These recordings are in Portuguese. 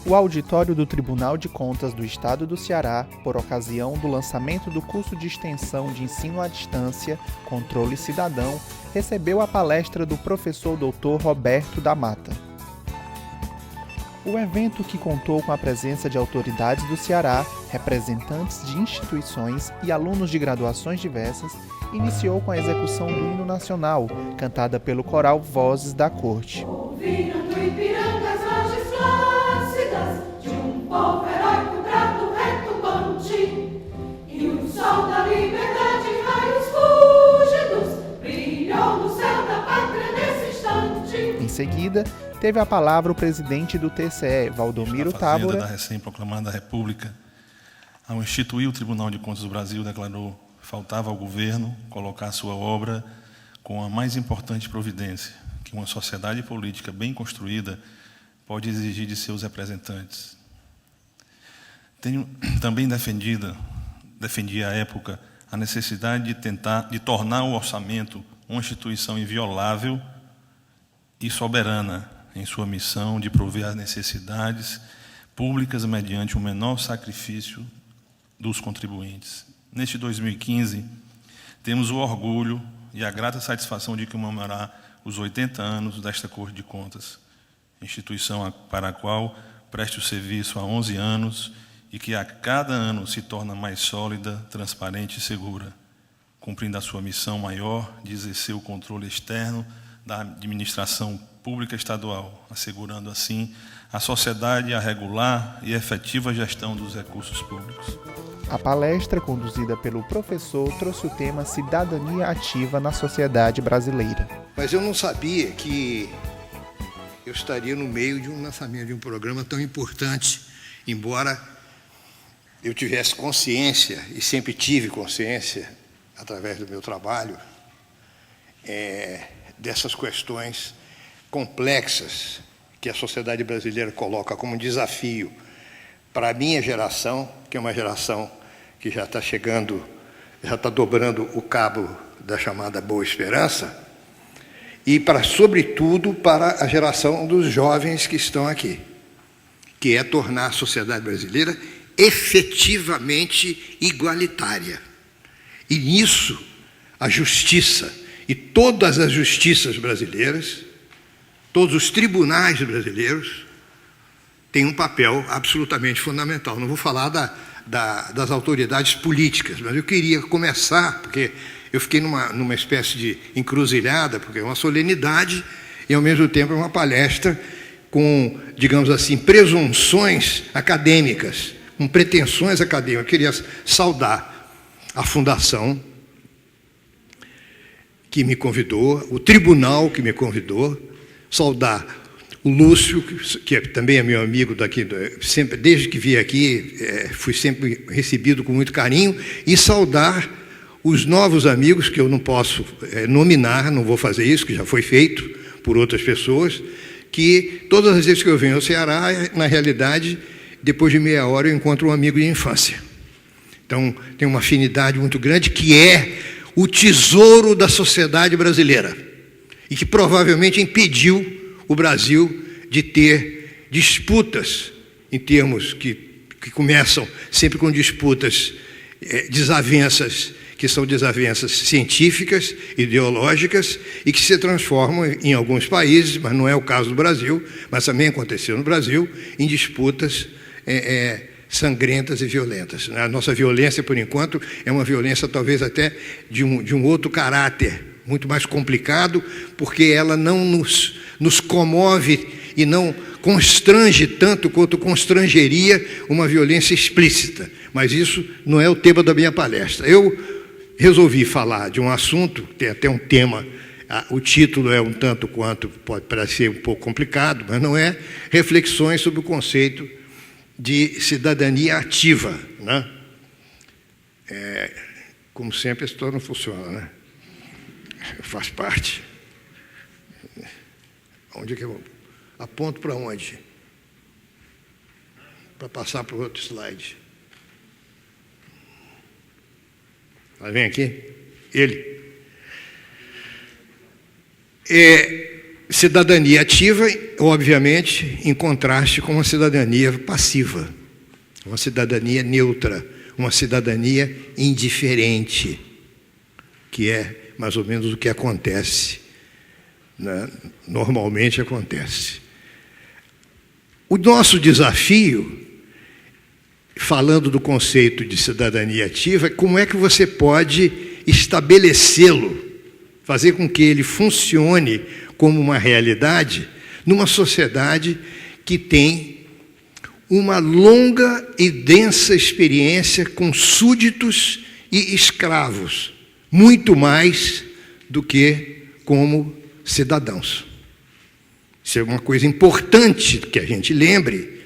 O auditório do Tribunal de Contas do Estado do Ceará, por ocasião do lançamento do curso de extensão de ensino à distância, Controle Cidadão, recebeu a palestra do professor Dr. Roberto da Mata. O evento, que contou com a presença de autoridades do Ceará, representantes de instituições e alunos de graduações diversas, iniciou com a execução do hino nacional, cantada pelo coral Vozes da Corte. Povo heróico, grato, retumbante, e o sol da liberdade, raios fúlgidos, brilhou no céu da pátria nesse instante. Em seguida, teve a palavra o presidente do TCE, Valdomiro Távora. Da recém-proclamada República, ao instituir o Tribunal de Contas do Brasil, declarou: faltava ao governo colocar sua obra com a mais importante providência que uma sociedade política bem construída pode exigir de seus representantes. Tenho também defendi à época a necessidade de tornar o orçamento uma instituição inviolável e soberana em sua missão de prover as necessidades públicas mediante o menor sacrifício dos contribuintes. Neste 2015, temos o orgulho e a grata satisfação de comemorar os 80 anos desta Corte de Contas, instituição para a qual presto serviço há 11 anos e que a cada ano se torna mais sólida, transparente e segura, cumprindo a sua missão maior de exercer o controle externo da administração pública estadual, assegurando assim à sociedade a regular e efetiva gestão dos recursos públicos. A palestra, conduzida pelo professor, trouxe o tema Cidadania Ativa na Sociedade Brasileira. Mas eu não sabia que eu estaria no meio de um lançamento de um programa tão importante, embora eu tivesse consciência, e sempre tive consciência, através do meu trabalho, dessas questões complexas que a sociedade brasileira coloca como desafio para a minha geração, que é uma geração que já está chegando, já está dobrando o cabo da chamada Boa Esperança, e, sobretudo, para a geração dos jovens que estão aqui, que é tornar a sociedade brasileira efetivamente igualitária. E nisso, a justiça e todas as justiças brasileiras, todos os tribunais brasileiros, têm um papel absolutamente fundamental. Não vou falar das autoridades políticas, mas eu queria começar, porque eu fiquei numa espécie de encruzilhada, porque é uma solenidade e, ao mesmo tempo, é uma palestra com, digamos assim, presunções acadêmicas, com pretensões acadêmicas. Eu queria saudar a Fundação que me convidou, o Tribunal que me convidou, saudar o Lúcio, que também é meu amigo daqui, sempre, desde que vim aqui, fui sempre recebido com muito carinho, e saudar os novos amigos, que eu não posso nominar, não vou fazer isso, que já foi feito por outras pessoas, que todas as vezes que eu venho ao Ceará, na realidade, depois de meia hora eu encontro um amigo de infância. Então, tem uma afinidade muito grande, que é o tesouro da sociedade brasileira, e que provavelmente impediu o Brasil de ter disputas, em termos que começam sempre com disputas, desavenças, que são desavenças científicas, ideológicas, e que se transformam em alguns países, mas não é o caso do Brasil, mas também aconteceu no Brasil, em disputas sangrentas e violentas. A nossa violência, por enquanto, é uma violência talvez até de um outro caráter, muito mais complicado, porque ela não nos comove e não constrange tanto quanto constrangeria uma violência explícita. Mas isso não é o tema da minha palestra. Eu resolvi falar de um assunto, tem até um tema, o título é um tanto quanto, pode parecer um pouco complicado, mas não é, reflexões sobre o conceito de cidadania ativa, né? Como sempre, a história não funciona, né? Faz parte. Onde é que eu aponto para onde? Para passar para o outro slide. Vem aqui. Ele. Cidadania ativa, obviamente, em contraste com uma cidadania passiva, uma cidadania neutra, uma cidadania indiferente, que é mais ou menos o que acontece, né? Normalmente acontece. O nosso desafio, falando do conceito de cidadania ativa, é como é que você pode estabelecê-lo, fazer com que ele funcione como uma realidade numa sociedade que tem uma longa e densa experiência com súditos e escravos, muito mais do que como cidadãos. Isso é uma coisa importante que a gente lembre,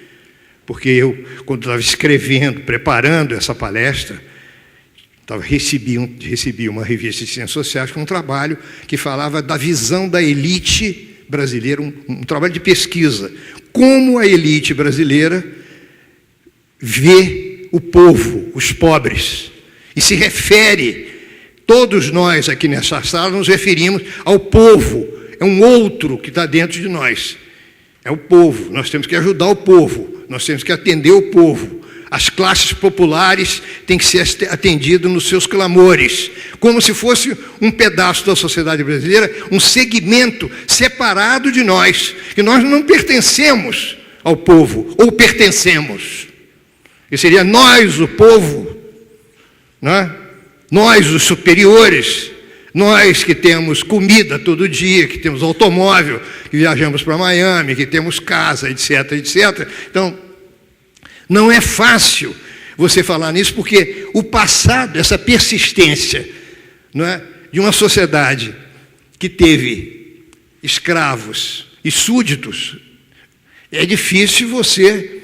porque eu, quando estava escrevendo, preparando essa palestra, recebi uma revista de Ciências Sociais com um trabalho que falava da visão da elite brasileira, um trabalho de pesquisa. Como a elite brasileira vê o povo, os pobres, e se refere, todos nós aqui nessa sala nos referimos ao povo, é um outro que está dentro de nós, é o povo, nós temos que ajudar o povo, nós temos que atender o povo. As classes populares têm que ser atendidas nos seus clamores, como se fosse um pedaço da sociedade brasileira, um segmento separado de nós, que nós não pertencemos ao povo, ou pertencemos. E seria nós, o povo, né? Nós, os superiores, nós que temos comida todo dia, que temos automóvel, que viajamos para Miami, que temos casa, etc, etc. Então, não é fácil você falar nisso, porque o passado, essa persistência, não é, de uma sociedade que teve escravos e súditos, é difícil você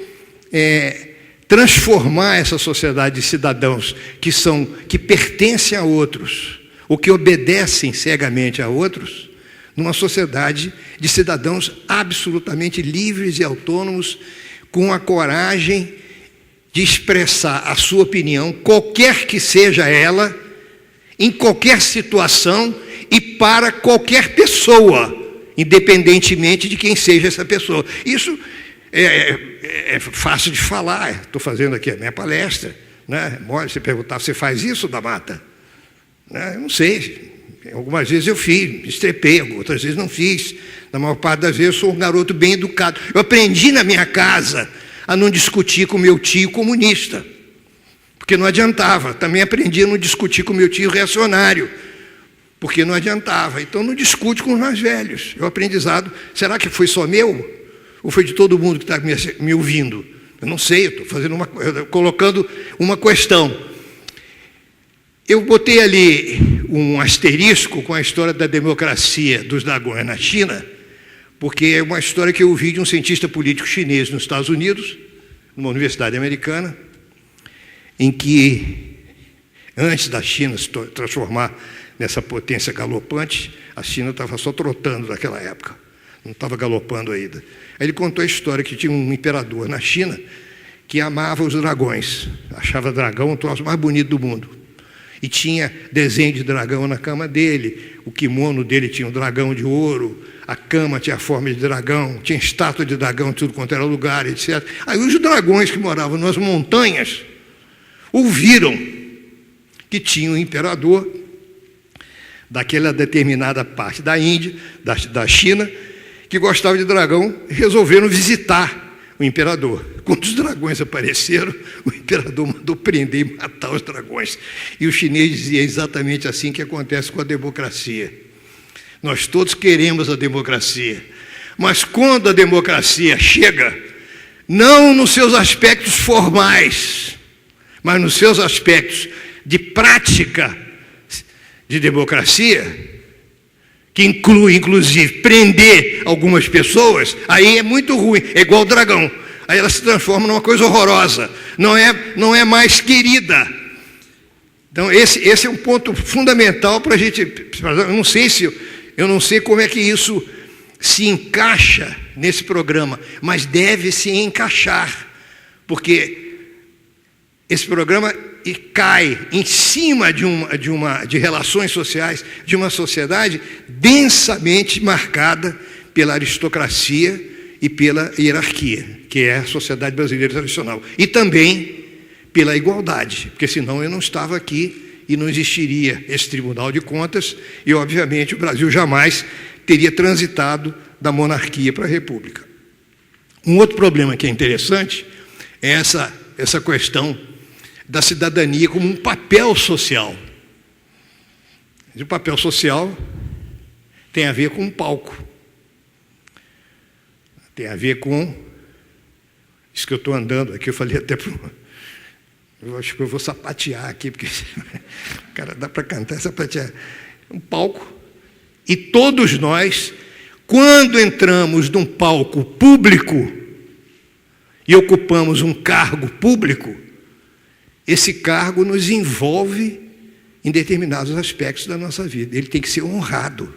transformar essa sociedade de cidadãos que pertencem a outros, ou que obedecem cegamente a outros, numa sociedade de cidadãos absolutamente livres e autônomos, com a coragem de expressar a sua opinião, qualquer que seja ela, em qualquer situação e para qualquer pessoa, independentemente de quem seja essa pessoa. Isso é fácil de falar. Estou fazendo aqui a minha palestra, né? Você perguntar, você faz isso, da Mata? Eu não sei. Algumas vezes eu fiz, estrepei, outras vezes não fiz. Na maior parte das vezes eu sou um garoto bem educado. Eu aprendi na minha casa a não discutir com meu tio comunista, porque não adiantava. Também aprendi a não discutir com meu tio reacionário, porque não adiantava. Então não discute com os mais velhos. O aprendizado, será que foi só meu? Ou foi de todo mundo que está me ouvindo? Eu não sei, eu estou colocando uma questão. Eu botei ali um asterisco com a história da democracia dos dragões na China, porque é uma história que eu ouvi de um cientista político chinês nos Estados Unidos, numa universidade americana, em que, antes da China se transformar nessa potência galopante, a China estava só trotando naquela época, não estava galopando ainda. Aí ele contou a história que tinha um imperador na China que amava os dragões, achava dragão o troço mais bonito do mundo. E tinha desenho de dragão na cama dele, o kimono dele tinha um dragão de ouro, a cama tinha a forma de dragão, tinha estátua de dragão em tudo quanto era lugar, etc. Aí os dragões que moravam nas montanhas ouviram que tinha um imperador daquela determinada parte da Índia, da China, que gostava de dragão, e resolveram visitar o imperador. Quando os dragões apareceram, o imperador mandou prender e matar os dragões. E o chinês dizia exatamente assim que acontece com a democracia. Nós todos queremos a democracia, mas quando a democracia chega, não nos seus aspectos formais, mas nos seus aspectos de prática de democracia, que inclui, inclusive, prender algumas pessoas, aí é muito ruim, é igual o dragão. Aí ela se transforma numa coisa horrorosa, não é mais querida. Então, esse é um ponto fundamental para a gente. Eu não sei como é que isso se encaixa nesse programa, mas deve se encaixar, porque esse programa e cai em cima de relações sociais, de uma sociedade densamente marcada pela aristocracia e pela hierarquia, que é a sociedade brasileira tradicional. E também pela igualdade, porque senão eu não estava aqui e não existiria esse Tribunal de Contas e, obviamente, o Brasil jamais teria transitado da monarquia para a república. Um outro problema que é interessante é essa questão da cidadania como um papel social. E o papel social tem a ver com um palco. Tem a ver com isso que eu estou andando aqui. Eu falei até para eu acho que eu vou sapatear aqui, porque cara, dá para cantar, sapatear. Um palco. E todos nós, quando entramos num palco público e ocupamos um cargo público, esse cargo nos envolve em determinados aspectos da nossa vida. Ele tem que ser honrado.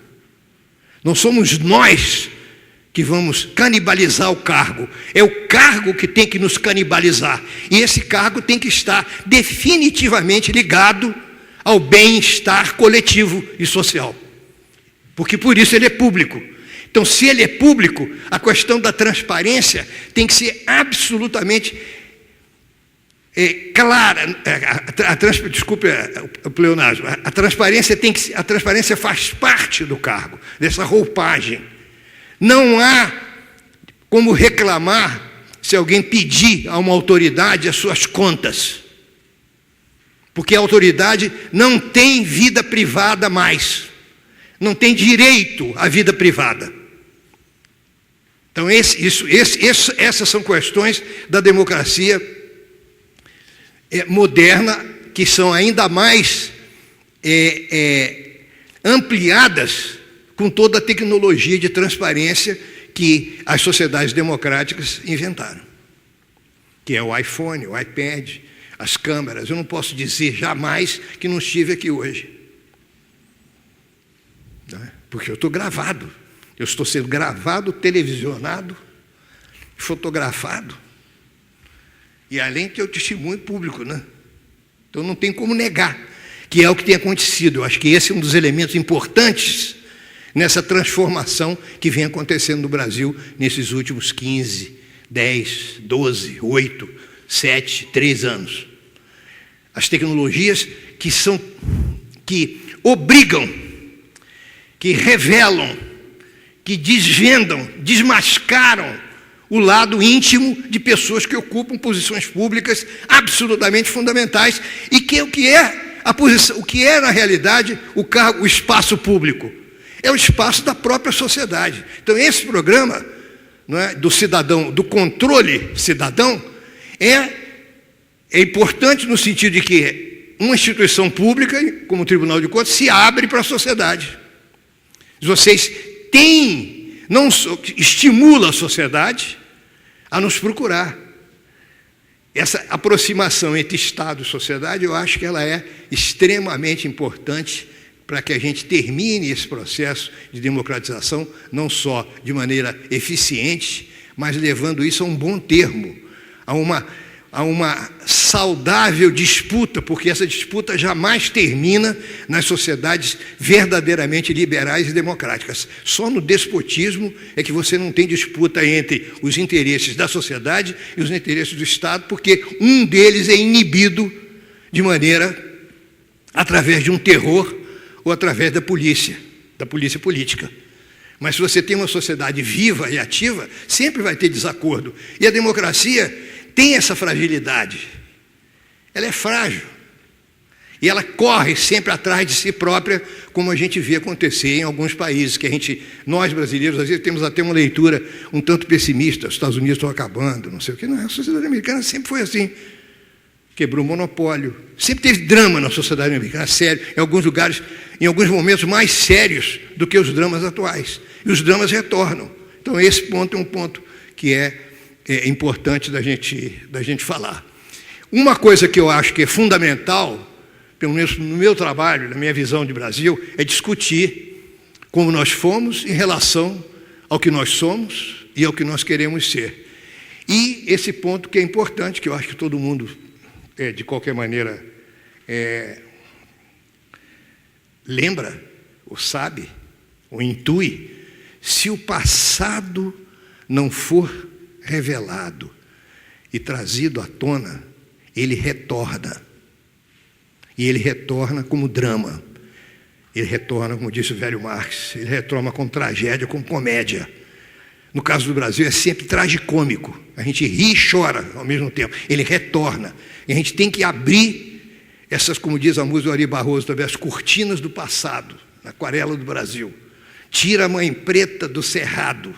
Não somos nós que vamos canibalizar o cargo. É o cargo que tem que nos canibalizar. E esse cargo tem que estar definitivamente ligado ao bem-estar coletivo e social. Porque por isso ele é público. Então, se ele é público, a questão da transparência tem que ser absolutamente clara. Desculpe o pleonasmo. A transparência faz parte do cargo, dessa roupagem. Não há como reclamar se alguém pedir a uma autoridade as suas contas. Porque a autoridade não tem vida privada mais. Não tem direito à vida privada. Então, essas são questões da democracia moderna que são ainda mais ampliadas com toda a tecnologia de transparência que as sociedades democráticas inventaram, que é o iPhone, o iPad, as câmeras. Eu não posso dizer jamais que não estive aqui hoje, porque eu estou gravado. Eu estou sendo gravado, televisionado, fotografado. E além que eu testemunho público, né? Então não tem como negar que é o que tem acontecido. Eu acho que esse é um dos elementos importantes nessa transformação que vem acontecendo no Brasil nesses últimos 15, 10, 12, 8, 7, 3 anos. As tecnologias que obrigam, que revelam, que desvendam, desmascaram o lado íntimo de pessoas que ocupam posições públicas absolutamente fundamentais e que o que é a posição, o que é na realidade o espaço público é o espaço da própria sociedade. Então esse programa, não é, do cidadão, do controle cidadão, é importante no sentido de que uma instituição pública, como o Tribunal de Contas, se abre para a sociedade. Vocês não estimula a sociedade a nos procurar. Essa aproximação entre Estado e sociedade, eu acho que ela é extremamente importante para que a gente termine esse processo de democratização, não só de maneira eficiente, mas levando isso a um bom termo, a uma saudável disputa, porque essa disputa jamais termina nas sociedades verdadeiramente liberais e democráticas. Só no despotismo é que você não tem disputa entre os interesses da sociedade e os interesses do Estado, porque um deles é inibido de maneira através de um terror ou através da polícia política. Mas se você tem uma sociedade viva e ativa, sempre vai ter desacordo. E a democracia tem essa fragilidade. Ela é frágil. E ela corre sempre atrás de si própria, como a gente vê acontecer em alguns países, que nós brasileiros, às vezes, temos até uma leitura um tanto pessimista. Os Estados Unidos estão acabando, não sei o quê. Não, a sociedade americana sempre foi assim. Quebrou o monopólio. Sempre teve drama na sociedade americana, sério. Em alguns lugares, em alguns momentos, mais sérios do que os dramas atuais. E os dramas retornam. Então, esse ponto é um ponto que é importante da gente falar. Uma coisa que eu acho que é fundamental, pelo menos no meu trabalho, na minha visão de Brasil, é discutir como nós fomos em relação ao que nós somos e ao que nós queremos ser. E esse ponto que é importante, que eu acho que todo mundo, de qualquer maneira, lembra, ou sabe, ou intui, se o passado não for revelado e trazido à tona, ele retorna. E ele retorna como drama. Ele retorna, como disse o velho Marx, ele retorna com tragédia, com comédia. No caso do Brasil, é sempre tragicômico. A gente ri e chora ao mesmo tempo. Ele retorna. E a gente tem que abrir essas, como diz a música do Ari Barroso também, as cortinas do passado, na aquarela do Brasil. Tira a mãe preta do cerrado.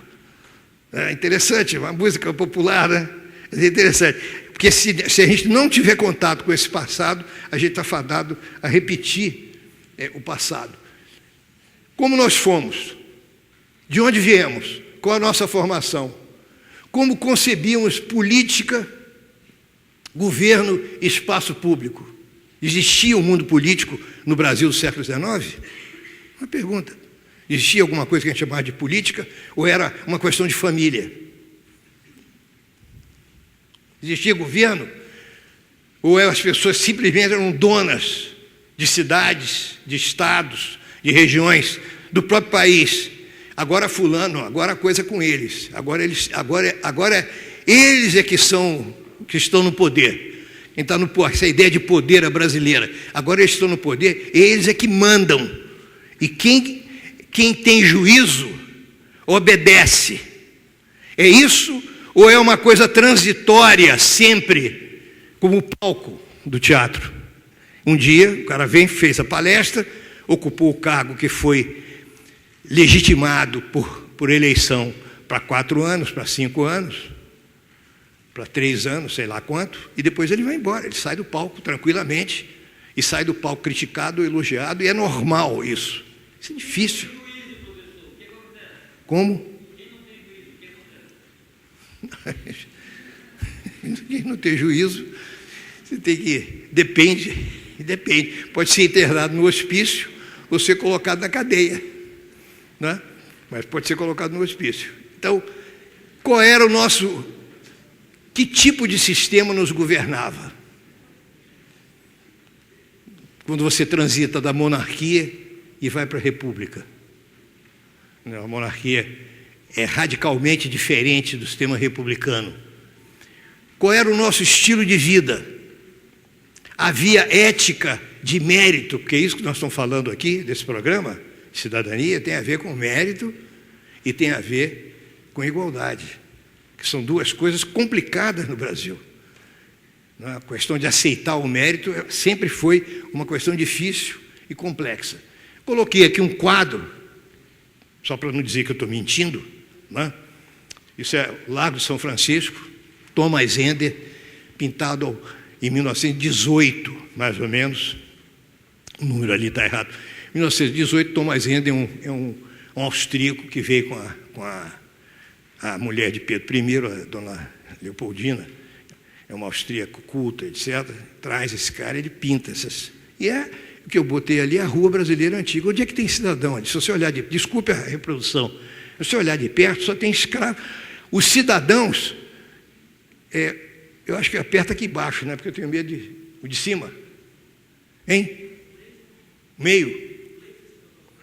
É interessante, uma música popular, né? É interessante. Porque se a gente não tiver contato com esse passado, a gente está fadado a repetir o passado. Como nós fomos? De onde viemos? Qual a nossa formação? Como concebíamos política, governo e espaço público? Existia um mundo político no Brasil do século XIX? Uma pergunta. Existia alguma coisa que a gente chamava de política ou era uma questão de família? Existia governo? Ou as pessoas simplesmente eram donas de cidades, de estados, de regiões, do próprio país? Agora fulano, agora a coisa é com eles. Agora eles é que estão no poder. Quem está no poder, essa ideia de poder é brasileira. Agora eles estão no poder, eles é que mandam. E quem tem juízo obedece. É isso ou é uma coisa transitória sempre, como o palco do teatro? Um dia o cara fez a palestra, ocupou o cargo que foi legitimado por eleição para 4 anos, para 5 anos, para 3 anos, sei lá quanto, e depois ele vai embora, ele sai do palco tranquilamente, e sai do palco criticado, elogiado, e é normal isso. Isso é difícil. Como? Quem não tem juízo, você tem que... Depende. Pode ser internado no hospício ou ser colocado na cadeia. Né? Mas pode ser colocado no hospício. Então, qual era o nosso... Que tipo de sistema nos governava? Quando você transita da monarquia e vai para a república. A monarquia é radicalmente diferente do sistema republicano. Qual era o nosso estilo de vida? Havia ética de mérito, porque é isso que nós estamos falando aqui, desse programa, cidadania, tem a ver com mérito e tem a ver com igualdade, que são duas coisas complicadas no Brasil. A questão de aceitar o mérito sempre foi uma questão difícil e complexa. Coloquei aqui um quadro, só para não dizer que eu estou mentindo, né? Isso é Lago de São Francisco, Thomas Ender, pintado em 1918, mais ou menos. O número ali está errado. Em 1918, Thomas Ender é um austríaco que veio com a mulher de Pedro I, a dona Leopoldina, é uma austríaca culta, etc. Traz esse cara, ele pinta essas. E o que eu botei ali é a Rua Brasileira Antiga. Onde é que tem cidadão ali? Se você olhar desculpe a reprodução, se você olhar de perto, só tem escravo. Os cidadãos, eu acho que aperta aqui embaixo, né? Porque eu tenho medo de cima. Hein? Meio.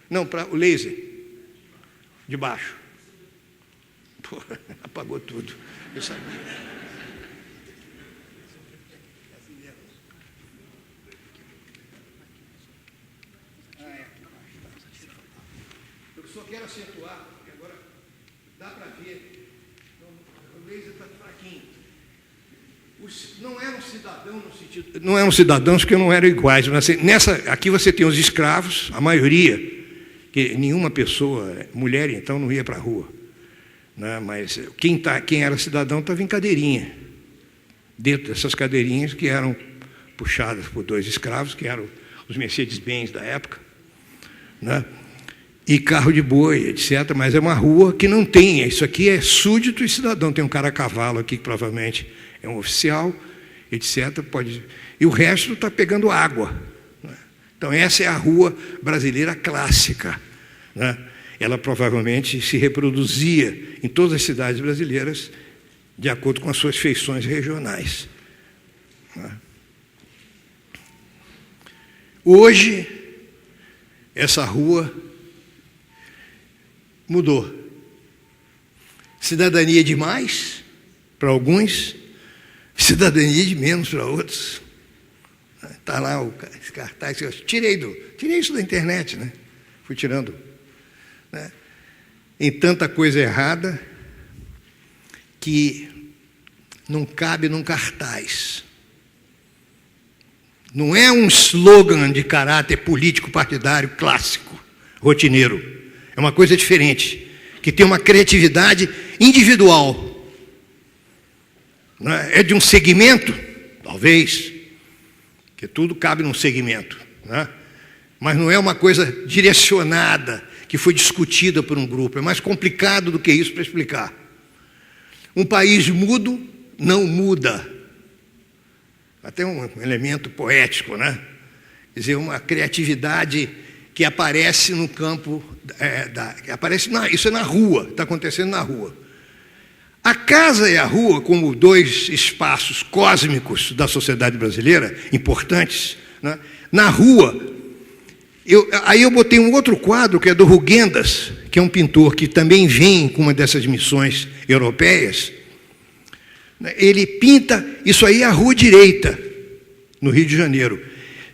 Não, para o laser. De baixo. Pô, apagou tudo. Eu sabia. Eu só quero acentuar, porque agora dá para ver. O laser está fraquinho. Não eram cidadãos no sentido... Não eram cidadãos porque não eram iguais. Mas aqui você tem os escravos, a maioria, que nenhuma pessoa, mulher então, não ia para a rua. Né? Mas quem era cidadão estava em cadeirinha. Dentro dessas cadeirinhas que eram puxadas por 2 escravos, que eram os Mercedes-Benz da época. Né? E carro de boi, etc. Mas é uma rua que não tem. Isso aqui é súdito e cidadão. Tem um cara a cavalo aqui que provavelmente é um oficial, etc. E o resto está pegando água. Né? Então, essa é a rua brasileira clássica. Né? Ela provavelmente se reproduzia em todas as cidades brasileiras de acordo com as suas feições regionais. Né? Hoje, essa rua mudou. Cidadania demais para alguns, cidadania de menos para outros. Está lá esse cartaz, eu tirei isso da internet, né? Fui tirando. Né? Em tanta coisa errada que não cabe num cartaz. Não é um slogan de caráter político partidário clássico, rotineiro. É uma coisa diferente, que tem uma criatividade individual. É de um segmento, talvez, que tudo cabe num segmento, né? Mas não é uma coisa direcionada, que foi discutida por um grupo. É mais complicado do que isso para explicar. Um país mudo não muda. Até um elemento poético, né? Quer dizer, uma criatividade que aparece no campo, isso é na rua, está acontecendo na rua. A casa e a rua, como dois espaços cósmicos da sociedade brasileira, importantes, né? Na rua, aí eu botei um outro quadro, que é do Rugendas, que é um pintor que também vem com uma dessas missões europeias. Ele pinta, isso aí é a Rua Direita, no Rio de Janeiro.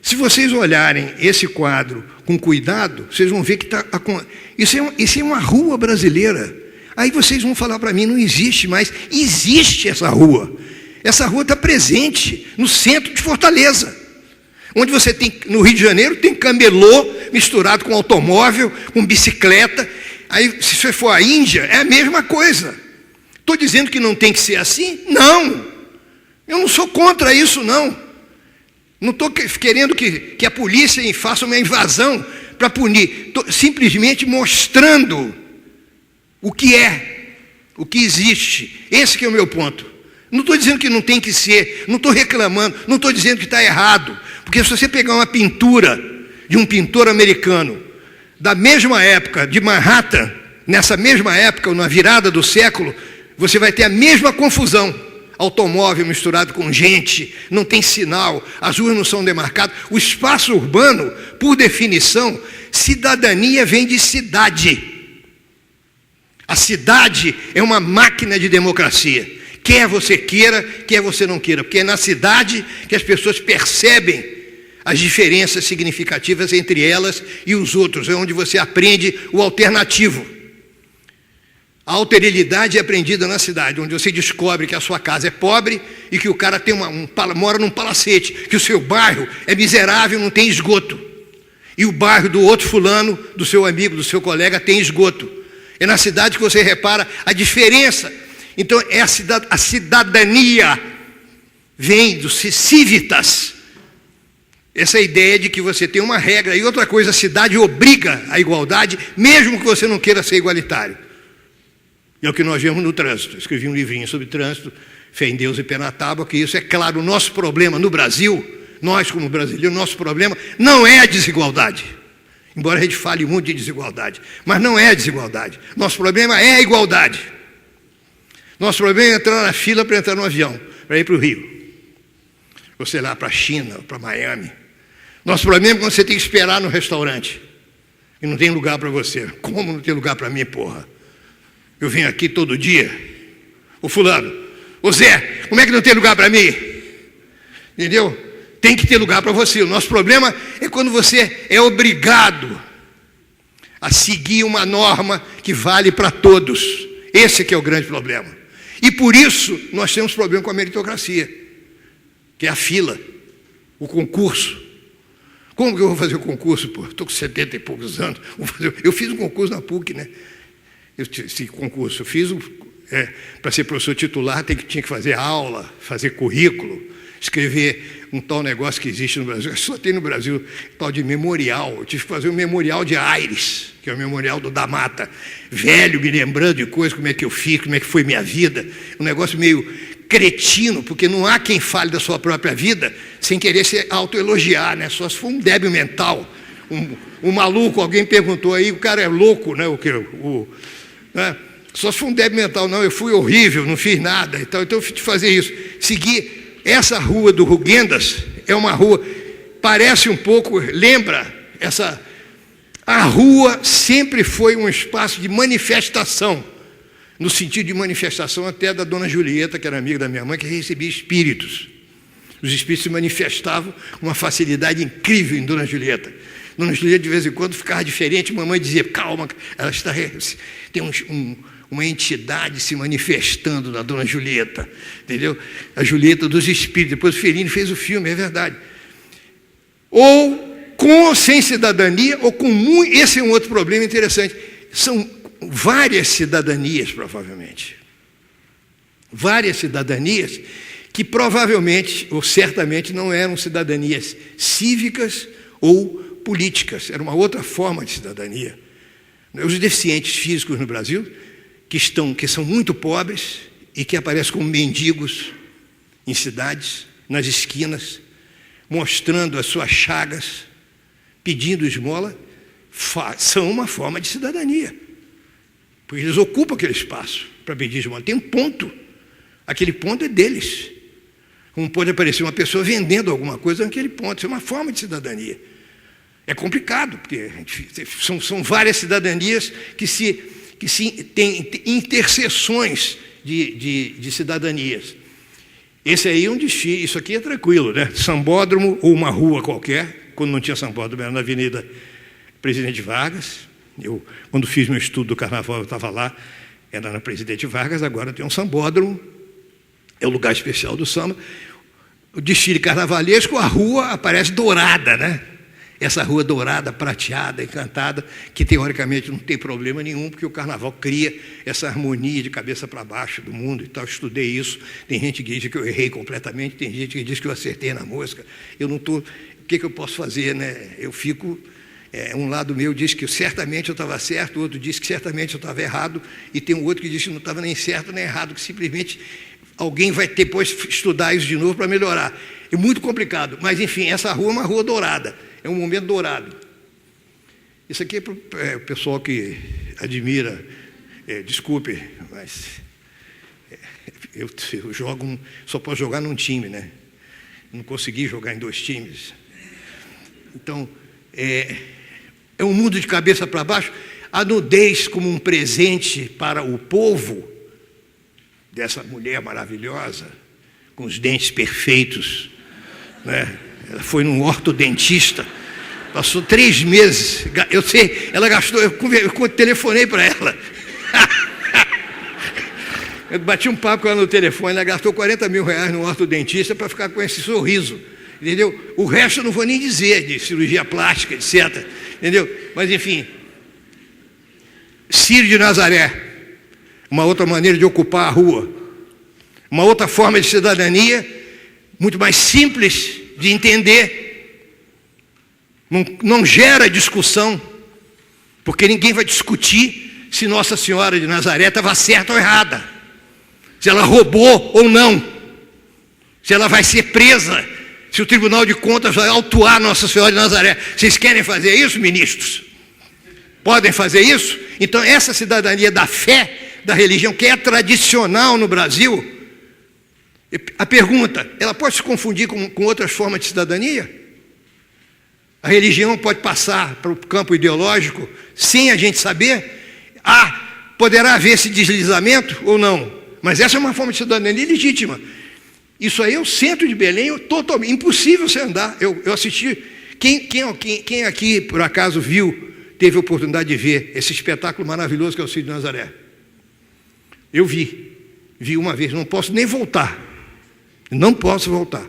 Se vocês olharem esse quadro com cuidado, vocês vão ver que isso é uma rua brasileira. Aí vocês vão falar para mim, não existe mais. Existe essa rua. Essa rua está presente no centro de Fortaleza. Onde você tem, no Rio de Janeiro, tem camelô misturado com automóvel, com bicicleta. Aí, se você for à Índia, é a mesma coisa. Estou dizendo que não tem que ser assim? Não. Eu não sou contra isso, não. Não estou querendo que a polícia faça uma invasão para punir. Estou simplesmente mostrando o que é, o que existe. Esse que é o meu ponto. Não estou dizendo que não tem que ser, não estou reclamando, não estou dizendo que está errado. Porque se você pegar uma pintura de um pintor americano, da mesma época, de Manhattan, nessa mesma época, na virada do século, você vai ter a mesma confusão. Automóvel misturado com gente, não tem sinal, as ruas não são demarcadas. O espaço urbano, por definição, cidadania vem de cidade. A cidade é uma máquina de democracia. Quer você queira, quer você não queira. Porque é na cidade que as pessoas percebem as diferenças significativas entre elas e os outros. É onde você aprende o alternativo. A alteridade é aprendida na cidade, onde você descobre que a sua casa é pobre e que o cara tem mora num palacete, que o seu bairro é miserável, não tem esgoto. E o bairro do outro fulano, do seu amigo, do seu colega, tem esgoto. É na cidade que você repara a diferença. Então, a cidadania vem do civitas. Essa ideia de que você tem uma regra. E outra coisa, a cidade obriga a igualdade, mesmo que você não queira ser igualitário. É o que nós vemos no trânsito. Eu escrevi um livrinho sobre trânsito, Fé em Deus e Pé na Tábua, que isso é claro, o nosso problema no Brasil, nós como brasileiros, nosso problema não é a desigualdade. Embora a gente fale muito de desigualdade, mas não é a desigualdade. Nosso problema é a igualdade. Nosso problema é entrar na fila para entrar no avião, para ir para o Rio. Ou sei lá, para a China, para Miami. Nosso problema é quando você tem que esperar no restaurante e não tem lugar para você. Como não tem lugar para mim, porra? Eu venho aqui todo dia. Ô fulano, ô Zé, como é que não tem lugar para mim? Entendeu? Tem que ter lugar para você. O nosso problema é quando você é obrigado a seguir uma norma que vale para todos. Esse que é o grande problema. E por isso nós temos problema com a meritocracia, que é a fila, o concurso. Como que eu vou fazer o concurso? Pô, estou com 70 e poucos anos. Eu fiz um concurso na PUC, né? Esse concurso eu fiz para ser professor titular, tinha que fazer aula, fazer currículo, escrever um tal negócio que existe no Brasil. Só tem no Brasil tal de memorial. Eu tive que fazer um memorial de Aires, que é o memorial do da Mata. Velho, me lembrando de coisas, como é que eu fiz, como é que foi minha vida. Um negócio meio cretino, porque não há quem fale da sua própria vida sem querer se autoelogiar, né? Só se for um débil mental. Um maluco, alguém perguntou aí, o cara é louco, né? Né? Só se for um débil mental, não, eu fui horrível, não fiz nada. Então eu tive que fazer isso. Seguir essa rua do Rugendas é uma rua parece um pouco, lembra essa... A rua sempre foi um espaço de manifestação, no sentido de manifestação até da dona Julieta, que era amiga da minha mãe, que recebia espíritos. Os espíritos se manifestavam com uma facilidade incrível em dona Julieta. Dona Julieta, de vez em quando, ficava diferente, mamãe dizia, calma, ela está... Tem uma entidade se manifestando na dona Julieta, entendeu? A Julieta dos espíritos. Depois o Fellini fez o filme, é verdade. Ou com ou sem cidadania, ou com muito... Esse é um outro problema interessante. São várias cidadanias, provavelmente. Várias cidadanias que provavelmente, ou certamente, não eram cidadanias cívicas ou políticas. Era uma outra forma de cidadania. Os deficientes físicos no Brasil, que são muito pobres e que aparecem como mendigos em cidades, nas esquinas, mostrando as suas chagas, pedindo esmola, são uma forma de cidadania. Porque eles ocupam aquele espaço para pedir esmola. Tem um ponto. Aquele ponto é deles. Como pode aparecer uma pessoa vendendo alguma coisa naquele ponto. Isso é uma forma de cidadania. É complicado, porque são várias cidadanias que têm interseções de cidadanias. Esse aí é um desfile, isso aqui é tranquilo, né? Sambódromo ou uma rua qualquer, quando não tinha sambódromo, era na Avenida Presidente Vargas. Eu, quando fiz meu estudo do carnaval, eu estava lá, era na Presidente Vargas, agora tem um sambódromo, é o lugar especial do samba. O desfile carnavalesco, a rua aparece dourada, né? Essa rua dourada, prateada, encantada, que teoricamente não tem problema nenhum, porque o carnaval cria essa harmonia de cabeça para baixo do mundo e tal. Eu estudei isso. Tem gente que diz que eu errei completamente, tem gente que diz que eu acertei na mosca. Eu não estou... O que eu posso fazer, né? Eu fico... um lado meu diz que certamente eu estava certo, o outro diz que certamente eu estava errado, e tem um outro que diz que não estava nem certo nem errado, que simplesmente alguém vai depois estudar isso de novo para melhorar. É muito complicado, mas enfim, essa rua é uma rua dourada, é um momento dourado. Isso aqui é para o pessoal que admira, desculpe, mas eu jogo, só posso jogar num time, né? Não consegui jogar em 2 times. Então, é um mundo de cabeça para baixo. A nudez como um presente para o povo dessa mulher maravilhosa, com os dentes perfeitos, né? Ela foi num ortodontista, passou 3 meses, eu sei, ela gastou, eu telefonei para ela, eu bati um papo com ela no telefone, ela gastou R$40 mil no ortodontista para ficar com esse sorriso, entendeu? O resto eu não vou nem dizer, de cirurgia plástica, etc., entendeu? Mas enfim, Círio de Nazaré, uma outra maneira de ocupar a rua, uma outra forma de cidadania, muito mais simples de entender, não gera discussão, porque ninguém vai discutir se Nossa Senhora de Nazaré estava certa ou errada, se ela roubou ou não, se ela vai ser presa, se o Tribunal de Contas vai autuar Nossa Senhora de Nazaré. Vocês querem fazer isso, ministros? Podem fazer isso? Então, essa cidadania da fé, da religião, que é tradicional no Brasil, a pergunta, ela pode se confundir com outras formas de cidadania? A religião pode passar para o campo ideológico sem a gente saber? Poderá haver esse deslizamento ou não? Mas essa é uma forma de cidadania legítima. Isso aí é o centro de Belém, totalmente impossível você andar. Eu assisti. Quem aqui, por acaso, teve a oportunidade de ver esse espetáculo maravilhoso que é o Círio de Nazaré? Eu vi uma vez, não posso nem voltar. Não posso voltar,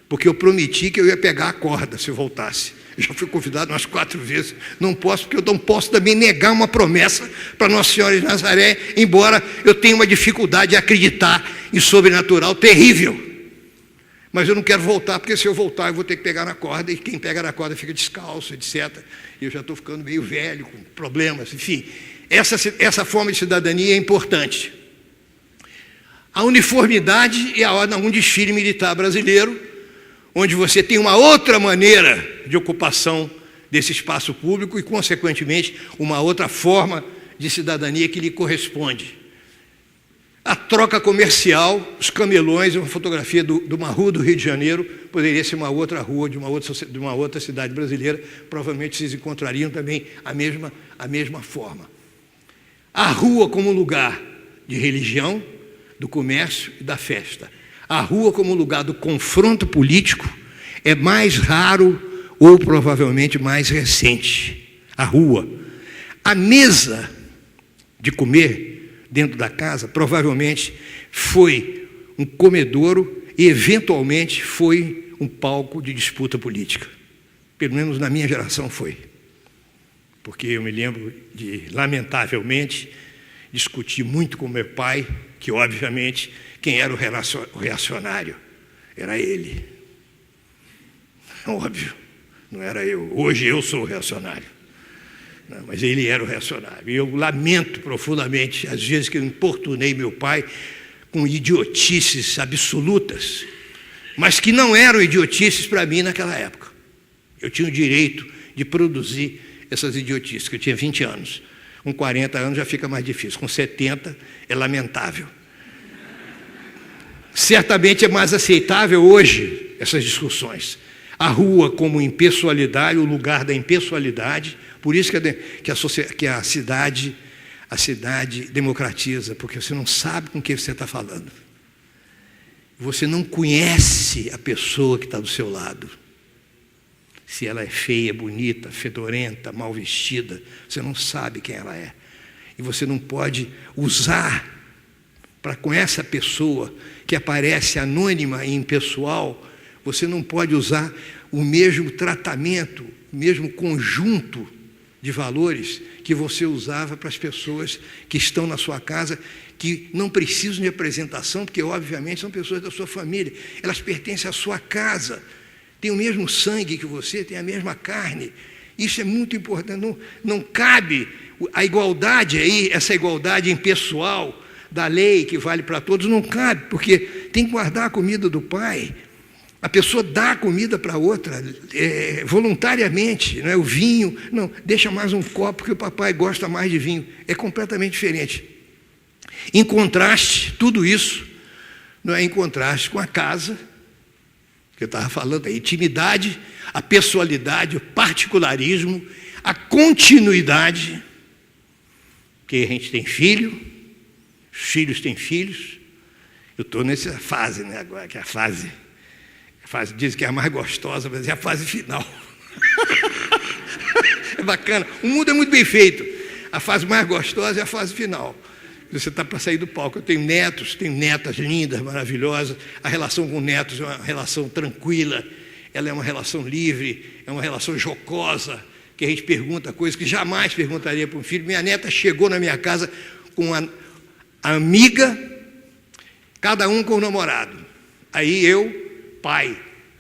porque eu prometi que eu ia pegar a corda se eu voltasse. Eu já fui convidado umas 4 vezes, não posso, porque eu não posso também negar uma promessa para Nossa Senhora de Nazaré, embora eu tenha uma dificuldade de acreditar em sobrenatural terrível. Mas eu não quero voltar, porque se eu voltar eu vou ter que pegar na corda, e quem pega na corda fica descalço, etc. E eu já estou ficando meio velho, com problemas, enfim. Essa forma de cidadania é importante. A uniformidade é a hora de um desfile militar brasileiro, onde você tem uma outra maneira de ocupação desse espaço público e, consequentemente, uma outra forma de cidadania que lhe corresponde. a troca comercial, os camelões, uma fotografia de uma rua do Rio de Janeiro, poderia ser uma outra rua de uma outra cidade brasileira, provavelmente vocês encontrariam também a mesma forma. A rua como lugar de religião, do comércio e da festa. A rua como lugar do confronto político é mais raro ou provavelmente mais recente. A rua. A mesa de comer dentro da casa provavelmente foi um comedouro e eventualmente foi um palco de disputa política. Pelo menos na minha geração foi. Porque eu me lembro de, lamentavelmente, discutir muito com meu pai, que obviamente quem era o reacionário era ele. Óbvio, não era eu. Hoje eu sou o reacionário. Não, mas ele era o reacionário. E eu lamento profundamente as vezes que eu importunei meu pai com idiotices absolutas, mas que não eram idiotices para mim naquela época. Eu tinha o direito de produzir essas idiotices, que eu tinha 20 anos. Com 40 anos já fica mais difícil, com 70 é lamentável. Certamente é mais aceitável hoje essas discussões. A rua como impessoalidade, o lugar da impessoalidade, por isso que a cidade democratiza, porque você não sabe com quem você está falando. Você não conhece a pessoa que está do seu lado. Se ela é feia, bonita, fedorenta, mal vestida, você não sabe quem ela é. E você não pode usar para com essa pessoa que aparece anônima e impessoal, você não pode usar o mesmo tratamento, o mesmo conjunto de valores que você usava para as pessoas que estão na sua casa, que não precisam de apresentação, porque obviamente são pessoas da sua família, elas pertencem à sua casa, têm o mesmo sangue que você, têm a mesma carne. Isso é muito importante, não cabe a igualdade aí, essa igualdade impessoal da lei que vale para todos, não cabe, porque tem que guardar a comida do pai. A pessoa dá comida para outra voluntariamente, não é? O vinho, não, deixa mais um copo porque o papai gosta mais de vinho. É completamente diferente. Em contraste, tudo isso não é em contraste com a casa, que eu estava falando, a intimidade, a pessoalidade, o particularismo, a continuidade, porque a gente tem filho, os filhos têm filhos. Eu estou nessa fase, né, agora, que é a fase diz que é a mais gostosa, mas é a fase final. É bacana. O mundo é muito bem feito. A fase mais gostosa é a fase final. Você está para sair do palco. Eu tenho netas lindas, maravilhosas. A relação com netos é uma relação tranquila. Ela é uma relação livre, é uma relação jocosa, que a gente pergunta coisas que jamais perguntaria para um filho. Minha neta chegou na minha casa com a amiga, cada um com o namorado. Aí eu, pai,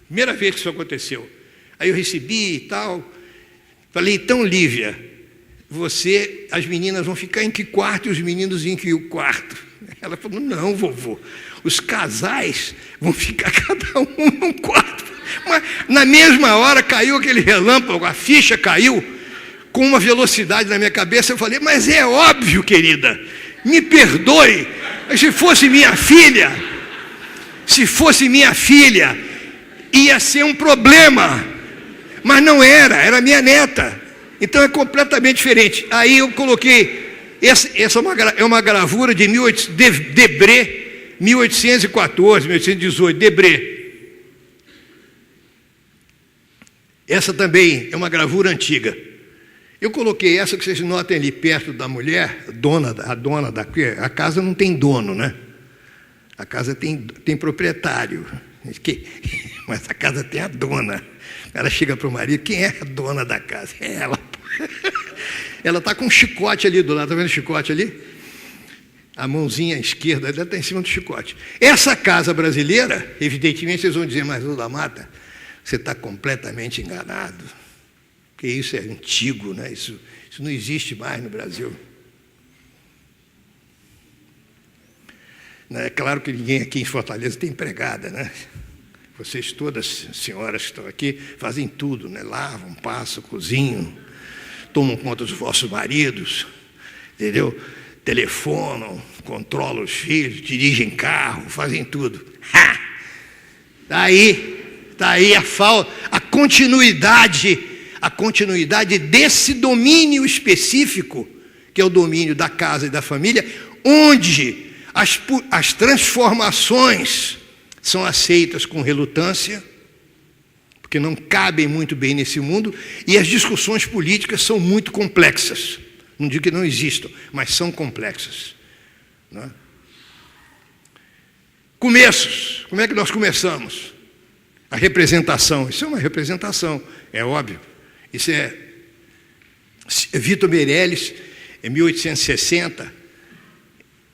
primeira vez que isso aconteceu. Aí eu recebi e tal. Falei, então, Lívia, as meninas vão ficar em que quarto e os meninos em que quarto? Ela falou, não, vovô, os casais vão ficar cada um num quarto. Mas na mesma hora caiu aquele relâmpago, a ficha caiu com uma velocidade na minha cabeça. Eu falei, mas é óbvio, querida, me perdoe, mas se fosse minha filha, ia ser um problema, mas não era minha neta, então é completamente diferente. Aí eu coloquei, essa é uma gravura de Debré, 1814, 1818, Debré. Essa também é uma gravura antiga. Eu coloquei essa que vocês notem ali perto da mulher, a dona da a casa não tem dono, né? A casa tem proprietário, mas a casa tem a dona. Ela chega para o marido, quem é a dona da casa? É ela. Ela está com um chicote ali do lado, está vendo o chicote ali? A mãozinha esquerda, ela está em cima do chicote. Essa casa brasileira, evidentemente vocês vão dizer, mas Lula Mata, você está completamente enganado. Porque isso é antigo, né? Isso não existe mais no Brasil. É claro que ninguém aqui em Fortaleza tem empregada, né? Vocês todas, senhoras que estão aqui, fazem tudo, né? Lavam, passam, cozinham, tomam conta dos vossos maridos, entendeu? telefonam, controlam os filhos, dirigem carro, fazem tudo. Está aí a continuidade desse domínio específico, que é o domínio da casa e da família, onde as transformações são aceitas com relutância, porque não cabem muito bem nesse mundo, e as discussões políticas são muito complexas. Não digo que não existam, mas são complexas. Não é? Começos. Como é que nós começamos? A representação. Isso é uma representação, é óbvio. Isso é Vitor Meirelles, em 1860,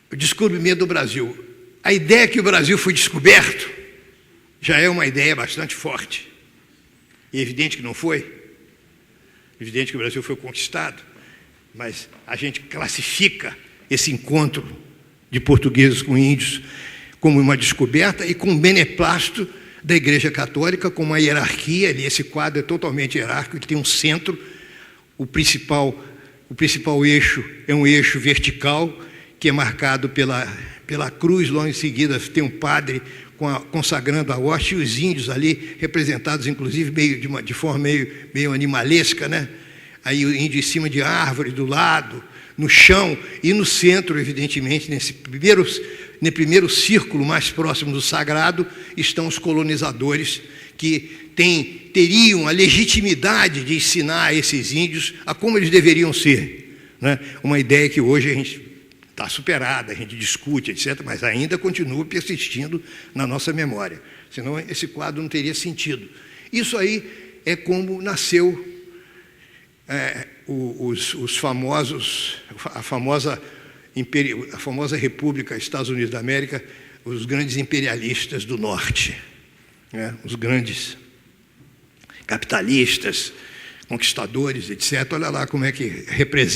o descobrimento do Brasil. A ideia que o Brasil foi descoberto já é uma ideia bastante forte. E é evidente que não foi. É evidente que o Brasil foi conquistado. Mas a gente classifica esse encontro de portugueses com índios como uma descoberta e com um beneplácito da Igreja Católica, com uma hierarquia ali. Esse quadro é totalmente hierárquico, ele tem um centro, o principal eixo é um eixo vertical, que é marcado pela cruz. Logo em seguida tem um padre consagrando a hóstia, e os índios ali, representados inclusive de forma meio animalesca, né? Aí o índio em cima de árvore, do lado, no chão, e no centro, evidentemente, nesse primeiro círculo mais próximo do sagrado, estão os colonizadores, que teriam a legitimidade de ensinar a esses índios a como eles deveriam ser, né? Uma ideia que hoje a gente está superada, a gente discute, etc., mas ainda continua persistindo na nossa memória. Senão esse quadro não teria sentido. Isso aí é como nasceu a famosa República Estados Unidos da América, os grandes imperialistas do norte, né? Os grandes capitalistas, conquistadores, etc. Olha lá como é que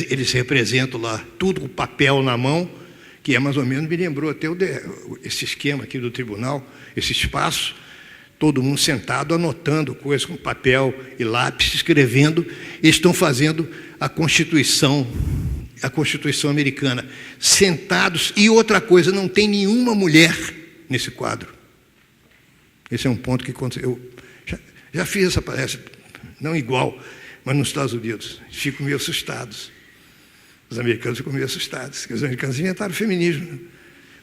eles representam lá, tudo com papel na mão, que é mais ou menos, me lembrou até esse esquema aqui do tribunal, esse espaço, todo mundo sentado, anotando coisas com papel e lápis, escrevendo. Eles estão fazendo a Constituição americana, sentados. E outra coisa, não tem nenhuma mulher nesse quadro. Esse é um ponto que eu já fiz essa palestra, não igual, mas nos Estados Unidos. Ficam meio assustados. Os americanos ficam meio assustados, porque os americanos inventaram o feminismo.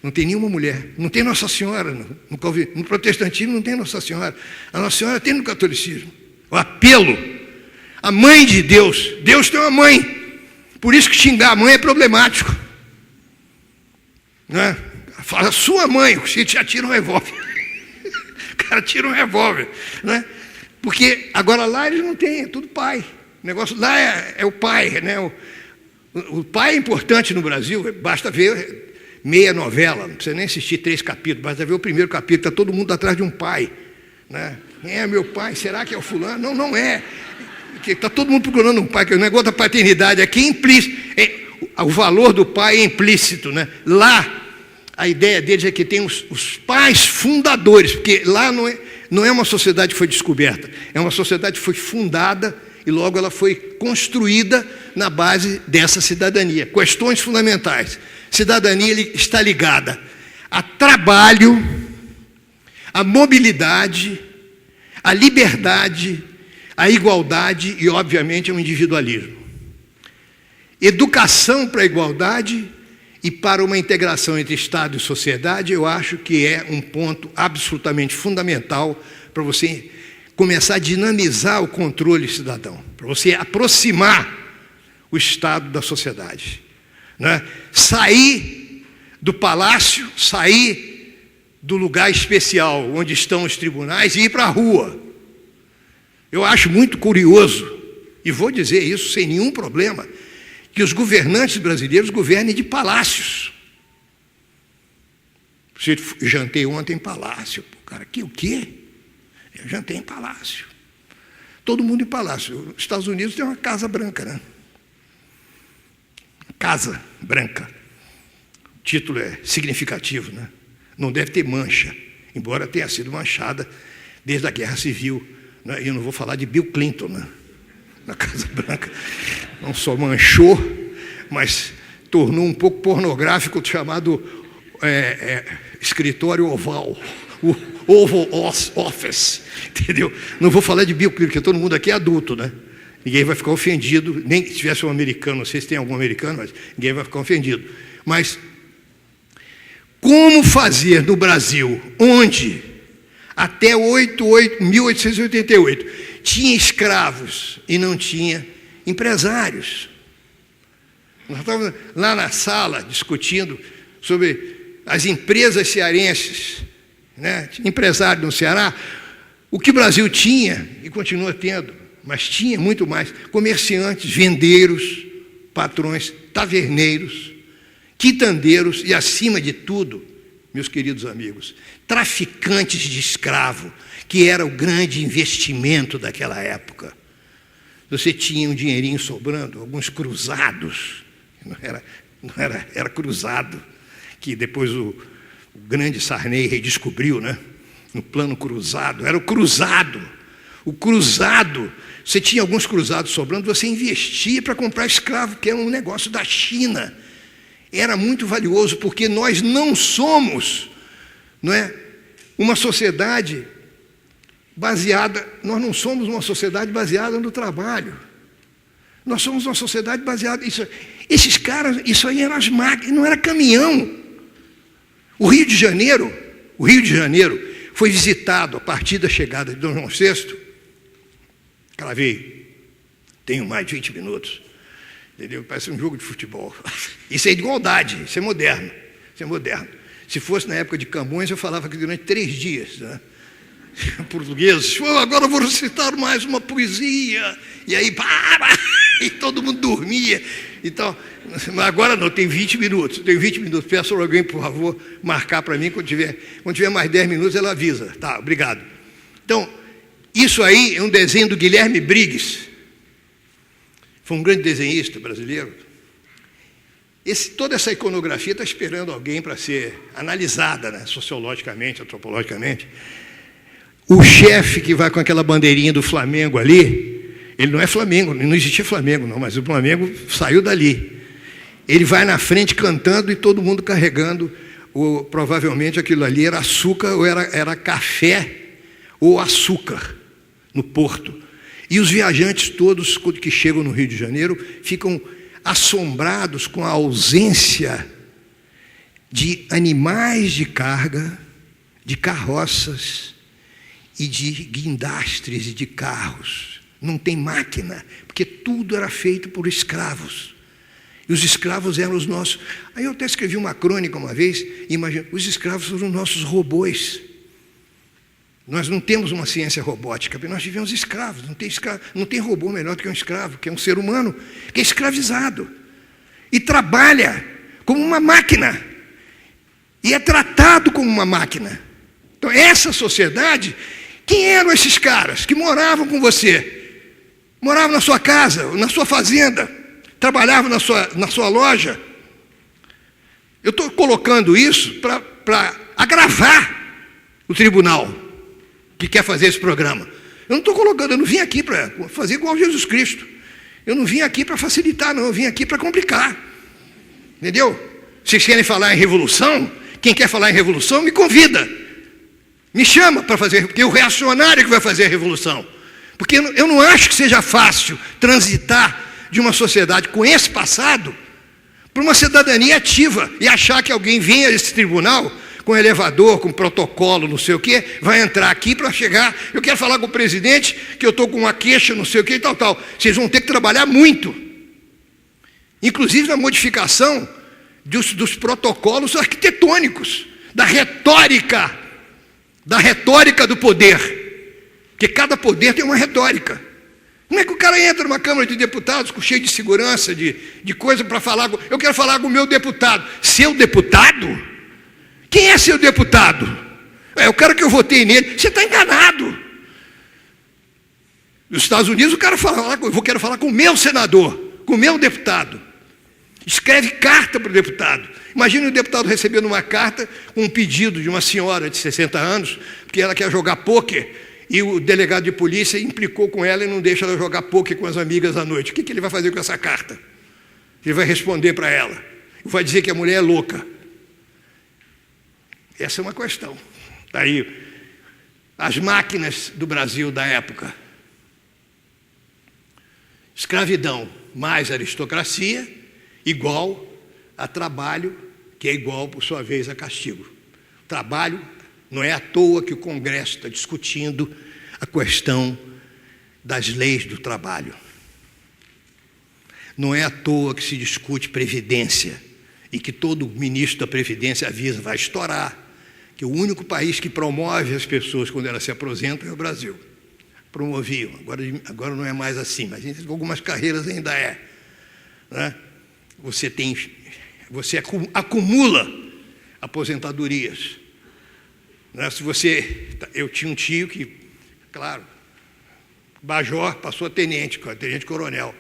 Não tem nenhuma mulher. Não tem Nossa Senhora. No protestantismo não tem Nossa Senhora. A Nossa Senhora tem no catolicismo. O apelo. A mãe de Deus. Deus tem uma mãe. Por isso que xingar a mãe é problemático. Não é? Fala, sua mãe. O sujeito já tira um revólver. O cara tira um revólver. Não é? Porque agora lá eles não têm, é tudo pai. O negócio lá é o pai. Né? O pai é importante no Brasil. Basta ver meia novela, não precisa nem assistir 3 capítulos, basta ver o primeiro capítulo, está todo mundo atrás de um pai. Né? Quem é meu pai? Será que é o fulano? Não, não é. Está todo mundo procurando um pai, que o negócio da paternidade aqui é implícito. O valor do pai é implícito. Né? Lá, a ideia deles é que tem os pais fundadores, porque lá não é uma sociedade que foi descoberta, é uma sociedade que foi fundada e logo ela foi construída na base dessa cidadania. Questões fundamentais. Cidadania está ligada a trabalho, a mobilidade, a liberdade, a igualdade e, obviamente, ao individualismo. Educação para a igualdade e para uma integração entre Estado e sociedade, eu acho que é um ponto absolutamente fundamental para você começar a dinamizar o controle cidadão, para você aproximar o Estado da sociedade. Né? Sair do palácio, sair do lugar especial onde estão os tribunais e ir para a rua. Eu acho muito curioso, e vou dizer isso sem nenhum problema, que os governantes brasileiros governem de palácios. Eu jantei ontem em palácio. Cara, aqui o quê? Eu jantei em palácio. Todo mundo em palácio. Os Estados Unidos tem uma Casa Branca, né? Casa Branca. O título é significativo, né? Não deve ter mancha, embora tenha sido manchada desde a Guerra Civil. Né? E eu não vou falar de Bill Clinton, né? Na Casa Branca. Não só manchou, mas tornou um pouco pornográfico, chamado escritório oval, o Oval Office, entendeu? Não vou falar de Bill Clinton, porque todo mundo aqui é adulto, né? Ninguém vai ficar ofendido, nem se tivesse um americano, não sei se tem algum americano, mas ninguém vai ficar ofendido. Mas como fazer no Brasil, onde até 1888 tinha escravos e não tinha empresários? Nós estávamos lá na sala discutindo sobre as empresas cearenses, né? Empresário no Ceará. O que o Brasil tinha, e continua tendo, mas tinha muito mais, comerciantes, vendeiros, patrões, taverneiros, quitandeiros e, acima de tudo, meus queridos amigos, traficantes de escravo, que era o grande investimento daquela época. Você tinha um dinheirinho sobrando, alguns cruzados, era cruzado, que depois o grande Sarney redescobriu, né? No plano cruzado, era o cruzado. O cruzado, você tinha alguns cruzados sobrando, você investia para comprar escravo, que era um negócio da China. Era muito valioso, porque nós não somos, não é, uma sociedade baseada, nós não somos uma sociedade baseada no trabalho. Nós somos uma sociedade baseada... Esses caras, isso aí eram as máquinas, não era caminhão. O Rio de Janeiro foi visitado a partir da chegada de Dom João VI. Cravei, tenho mais de 20 minutos. Entendeu? Parece um jogo de futebol. Isso é igualdade, isso é moderno. Isso é moderno. Se fosse na época de Camões, eu falava que durante 3 dias, né? Portugueses, agora eu vou recitar mais uma poesia. E aí, e todo mundo dormia. Então, agora não, tem 20 minutos. Tenho 20 minutos. Peço a alguém, por favor, marcar para mim. Quando tiver mais 10 minutos, ela avisa. Tá, obrigado. Então, isso aí é um desenho do Guilherme Briggs. Foi um grande desenhista brasileiro. Toda essa iconografia está esperando alguém para ser analisada, né, sociologicamente, antropologicamente. O chefe que vai com aquela bandeirinha do Flamengo ali, ele não é Flamengo, não existia Flamengo não, mas o Flamengo saiu dali. Ele vai na frente cantando e todo mundo carregando, provavelmente aquilo ali era açúcar ou era café ou açúcar no porto. E os viajantes todos que chegam no Rio de Janeiro ficam assombrados com a ausência de animais de carga, de carroças e de guindastres e de carros. Não tem máquina, porque tudo era feito por escravos. E os escravos eram os nossos... Aí eu até escrevi uma crônica uma vez, e imagina, os escravos foram nossos robôs. Nós não temos uma ciência robótica, porque nós tivemos escravos. Não tem robô melhor do que um escravo, que é um ser humano, que é escravizado. E trabalha como uma máquina. E é tratado como uma máquina. Então, essa sociedade, quem eram esses caras que moravam com você? Moravam na sua casa, na sua fazenda, trabalhavam na sua loja. Eu estou colocando isso para agravar o tribunal que quer fazer esse programa. Eu não estou colocando, eu não vim aqui para fazer igual Jesus Cristo. Eu não vim aqui para facilitar, não, eu vim aqui para complicar. Entendeu? Vocês querem falar em revolução? Quem quer falar em revolução, me convida. Me chama para fazer, porque é o reacionário que vai fazer a revolução. Porque eu não acho que seja fácil transitar de uma sociedade com esse passado para uma cidadania ativa e achar que alguém venha a esse tribunal com elevador, com protocolo, não sei o quê, vai entrar aqui para chegar, eu quero falar com o presidente que eu estou com uma queixa, não sei o quê e tal, tal. Vocês vão ter que trabalhar muito. Inclusive na modificação dos protocolos arquitetônicos, da retórica do poder. Porque cada poder tem uma retórica. Como é que o cara entra numa Câmara de Deputados cheio de segurança, de coisa para falar? Eu quero falar com o meu deputado. Seu deputado? Quem é seu deputado? É o cara que eu votei nele. Você está enganado. Nos Estados Unidos, o cara fala, eu quero falar com o meu senador, com o meu deputado. Escreve carta para o deputado. Imagina o deputado recebendo uma carta com um pedido de uma senhora de 60 anos, porque ela quer jogar pôquer, e o delegado de polícia implicou com ela e não deixa ela jogar pôquer com as amigas à noite. O que ele vai fazer com essa carta? Ele vai responder para ela. vai dizer que a mulher é louca. Essa é uma questão. Daí, as máquinas do Brasil da época. Escravidão mais aristocracia, igual a trabalho, que é igual, por sua vez, a castigo. Trabalho, não é à toa que o Congresso está discutindo a questão das leis do trabalho. Não é à toa que se discute previdência e que todo ministro da Previdência avisa, vai estourar, que o único país que promove as pessoas quando elas se aposentam é o Brasil. Promoviam, agora não é mais assim, mas em algumas carreiras ainda é. Né? Você acumula aposentadorias. Né? Eu tinha um tio que, claro, major, passou a tenente coronel,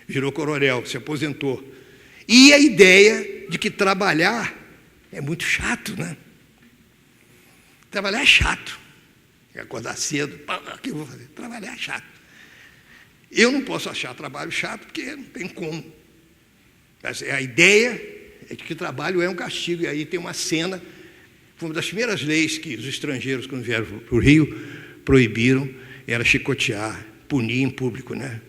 virou coronel, se aposentou. E a ideia de que trabalhar é muito chato, né? Trabalhar é chato. Acordar cedo, o que eu vou fazer? Trabalhar é chato. Eu não posso achar trabalho chato porque não tem como. A ideia é de que trabalho é um castigo. E aí tem uma cena, foi uma das primeiras leis que os estrangeiros, quando vieram para o Rio, proibiram, era chicotear, punir em público, né?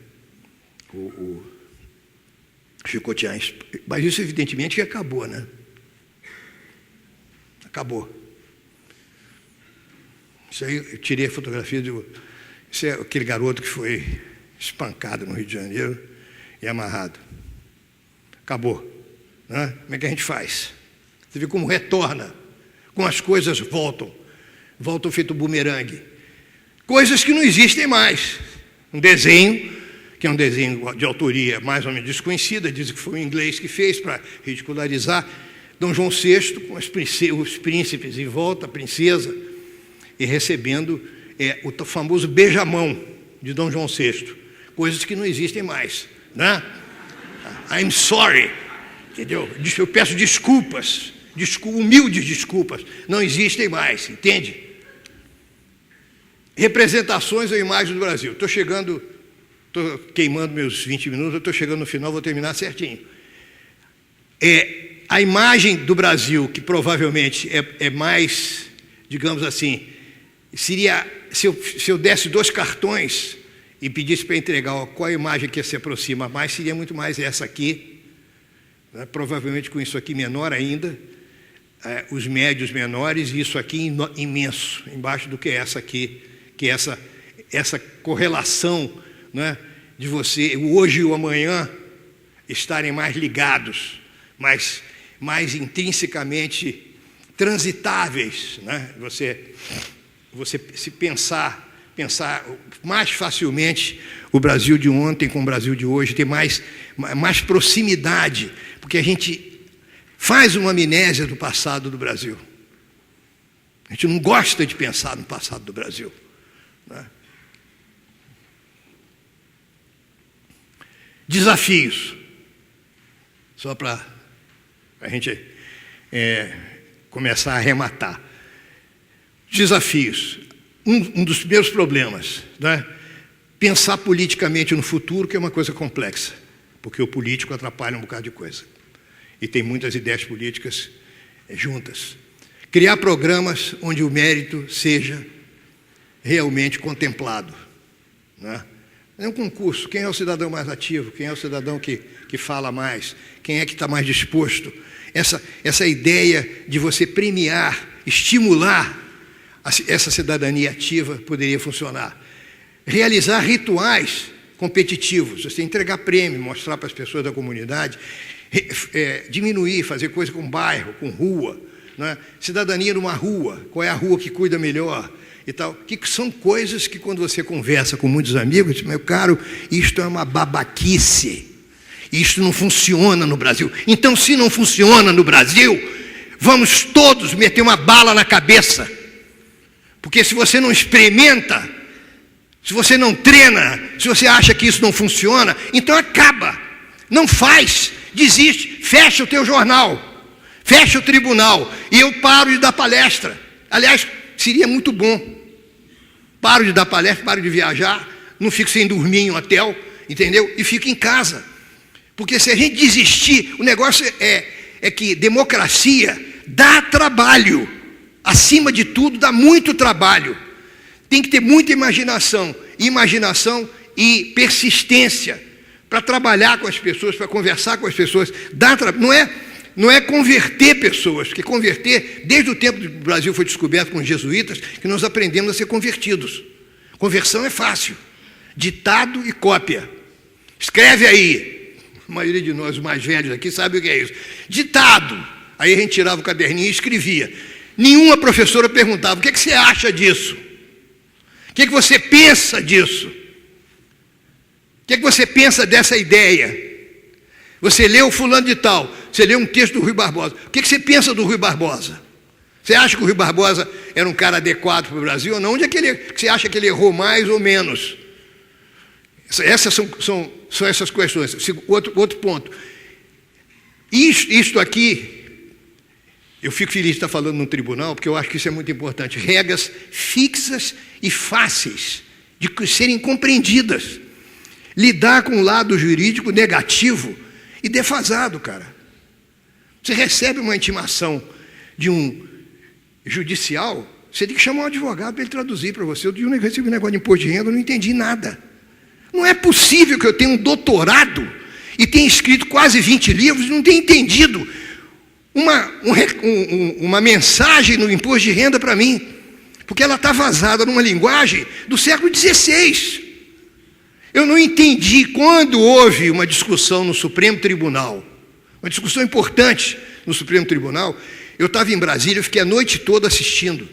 Chicotear. Mas isso, evidentemente, que acabou, né? Acabou. Isso aí, eu tirei a fotografia isso é aquele garoto que foi espancado no Rio de Janeiro e amarrado. Acabou. Né? Como é que a gente faz? Você vê como retorna, como as coisas voltam feito bumerangue. Coisas que não existem mais. Um desenho, que é um desenho de autoria mais ou menos desconhecida, dizem que foi um inglês que fez para ridicularizar Dom João VI com os príncipes em volta, a princesa, e recebendo o famoso beijamão de Dom João VI, coisas que não existem mais, né? I'm sorry, entendeu? Eu peço desculpas, humildes desculpas, não existem mais, entende? Representações ou imagens do Brasil. Estou queimando meus 20 minutos, estou chegando no final, vou terminar certinho. A imagem do Brasil, que provavelmente é mais, digamos assim, seria, se eu desse 2 cartões e pedisse para entregar qual a imagem que se aproxima mais, seria muito mais essa aqui, né? Provavelmente com isso aqui menor ainda, os médios menores, e isso aqui imenso, embaixo do que essa aqui, que é essa correlação, né, de você, o hoje e o amanhã, estarem mais ligados, mais intrinsecamente transitáveis, né? Você se pensar mais facilmente o Brasil de ontem com o Brasil de hoje, ter mais proximidade, porque a gente faz uma amnésia do passado do Brasil. A gente não gosta de pensar no passado do Brasil, né? Desafios, só para a gente começar a arrematar. Desafios. Um dos primeiros problemas, né? Pensar politicamente no futuro, que é uma coisa complexa, porque o político atrapalha um bocado de coisa. E tem muitas ideias políticas juntas. Criar programas onde o mérito seja realmente contemplado, né? É um concurso. Quem é o cidadão mais ativo? Quem é o cidadão que fala mais? Quem é que está mais disposto? Essa ideia de você premiar, estimular essa cidadania ativa poderia funcionar. Realizar rituais competitivos, você entregar prêmio, mostrar para as pessoas da comunidade, diminuir, fazer coisa com bairro, com rua, né? Cidadania numa rua, qual é a rua que cuida melhor e tal, que são coisas que quando você conversa com muitos amigos, meu caro, isto é uma babaquice, isto não funciona no Brasil. Então, se não funciona no Brasil, vamos todos meter uma bala na cabeça. Porque se você não experimenta, se você não treina, se você acha que isso não funciona, então acaba, não faz, desiste, fecha o teu jornal, fecha o tribunal, e eu paro de dar palestra. Aliás, seria muito bom. Paro de dar palestra, paro de viajar, não fico sem dormir em hotel, entendeu? E fico em casa. Porque se a gente desistir, o negócio é que democracia dá trabalho. Acima de tudo, dá muito trabalho. Tem que ter muita imaginação e persistência para trabalhar com as pessoas, para conversar com as pessoas. Não é converter pessoas, porque converter, desde o tempo que o Brasil foi descoberto com os jesuítas, que nós aprendemos a ser convertidos. Conversão é fácil. Ditado e cópia. Escreve aí. A maioria de nós, os mais velhos aqui, sabe o que é isso. Ditado. Aí a gente tirava o caderninho e escrevia. Nenhuma professora perguntava, o que você acha disso? O que você pensa disso? O que você pensa dessa ideia? Você leu fulano de tal, você leu um texto do Rui Barbosa. O que você pensa do Rui Barbosa? Você acha que o Rui Barbosa era um cara adequado para o Brasil ou não? Onde é que você acha que ele errou mais ou menos? Essas são essas questões. Outro ponto. Isto aqui, eu fico feliz de estar falando no tribunal, porque eu acho que isso é muito importante. Regras fixas e fáceis de serem compreendidas. Lidar com o lado jurídico negativo e defasado, cara. Você recebe uma intimação de um judicial, você tem que chamar um advogado para ele traduzir para você. Eu recebi um negócio de imposto de renda, eu não entendi nada. Não é possível que eu tenha um doutorado e tenha escrito quase 20 livros e não tenha entendido uma mensagem no imposto de renda para mim, porque ela está vazada numa linguagem do século XVI. Eu não entendi quando houve uma discussão no Supremo Tribunal, uma discussão importante no Supremo Tribunal. Eu estava em Brasília, eu fiquei a noite toda assistindo.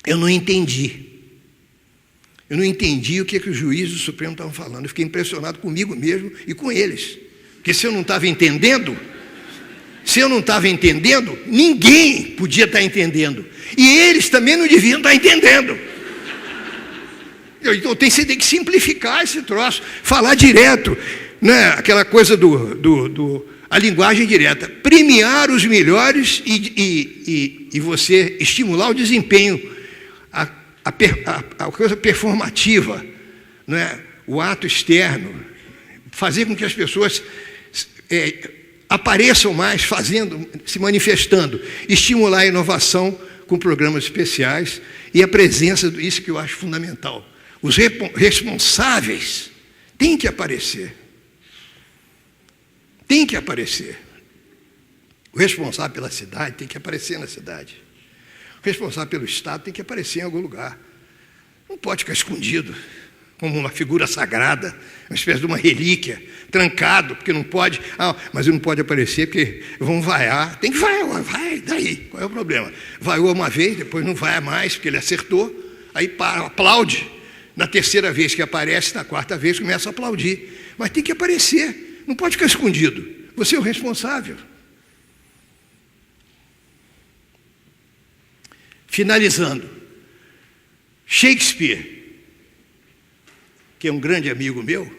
Eu não entendi. Eu não entendi o que os juízes do Supremo estavam falando. Eu fiquei impressionado comigo mesmo e com eles. Porque se eu não estava entendendo, ninguém podia estar entendendo. E eles também não deviam estar entendendo. Então você tem que simplificar esse troço, falar direto, né? Aquela coisa a linguagem direta, premiar os melhores e você estimular o desempenho, a coisa performativa, né? O ato externo, fazer com que as pessoas apareçam mais, se manifestando, estimular a inovação com programas especiais e a presença disso que eu acho fundamental. Os responsáveis têm que aparecer. Tem que aparecer. O responsável pela cidade tem que aparecer na cidade. O responsável pelo Estado tem que aparecer em algum lugar. Não pode ficar escondido, como uma figura sagrada, uma espécie de uma relíquia, trancado, porque não pode. Mas não pode aparecer porque vão vaiar. Tem que vaiar, vai, daí, qual é o problema? Vaiou uma vez, depois não vai mais, porque ele acertou, aí aplaude. Na terceira vez que aparece, na quarta vez começa a aplaudir. Mas tem que aparecer, não pode ficar escondido. Você é o responsável. Finalizando, Shakespeare, que é um grande amigo meu,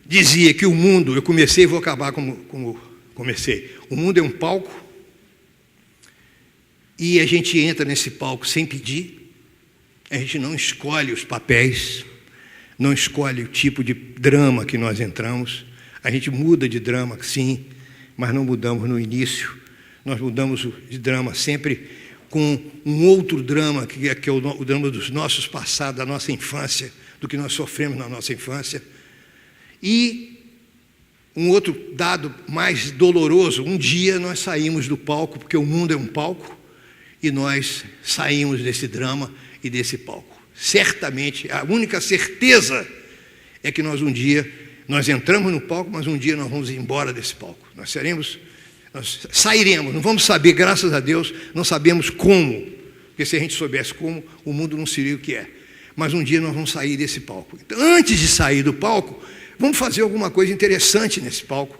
dizia que o mundo, eu comecei e vou acabar como comecei, o mundo é um palco e a gente entra nesse palco sem pedir. A gente não escolhe os papéis, não escolhe o tipo de drama que nós entramos. A gente muda de drama, sim, mas não mudamos no início. Nós mudamos de drama sempre com um outro drama, que é o drama dos nossos passados, da nossa infância, do que nós sofremos na nossa infância. E um outro dado mais doloroso, um dia nós saímos do palco, porque o mundo é um palco, e nós saímos desse drama e desse palco. Certamente, a única certeza é que nós entramos no palco, mas um dia nós vamos embora desse palco. Nós sairemos, não vamos saber, graças a Deus, não sabemos como, porque se a gente soubesse como, o mundo não seria o que é. Mas um dia nós vamos sair desse palco. Então, antes de sair do palco, vamos fazer alguma coisa interessante nesse palco,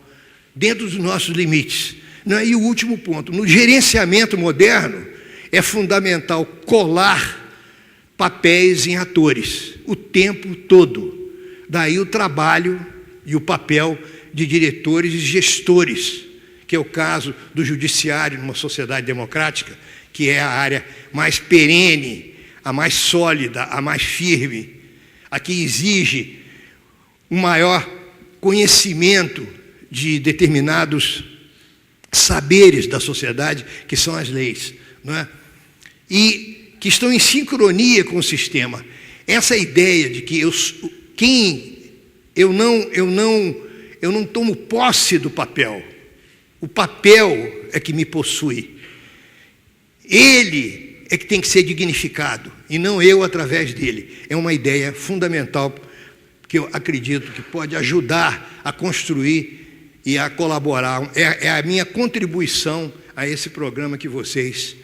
dentro dos nossos limites. E o último ponto, no gerenciamento moderno, é fundamental colar papéis em atores o tempo todo. Daí o trabalho e o papel de diretores e gestores, que é o caso do judiciário numa sociedade democrática, que é a área mais perene, a mais sólida, a mais firme, a que exige um maior conhecimento de determinados saberes da sociedade, que são as leis, não é? E que estão em sincronia com o sistema. Essa ideia de que eu não tomo posse do papel, o papel é que me possui. Ele é que tem que ser dignificado, e não eu através dele. É uma ideia fundamental que eu acredito que pode ajudar a construir e a colaborar. É a minha contribuição a esse programa que vocês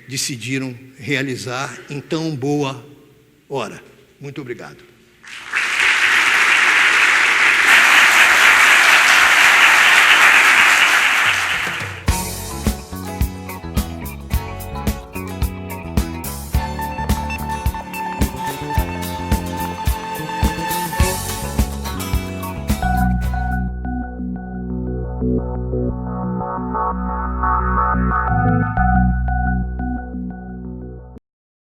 decidiram realizar em tão boa hora. Muito obrigado. Thank you.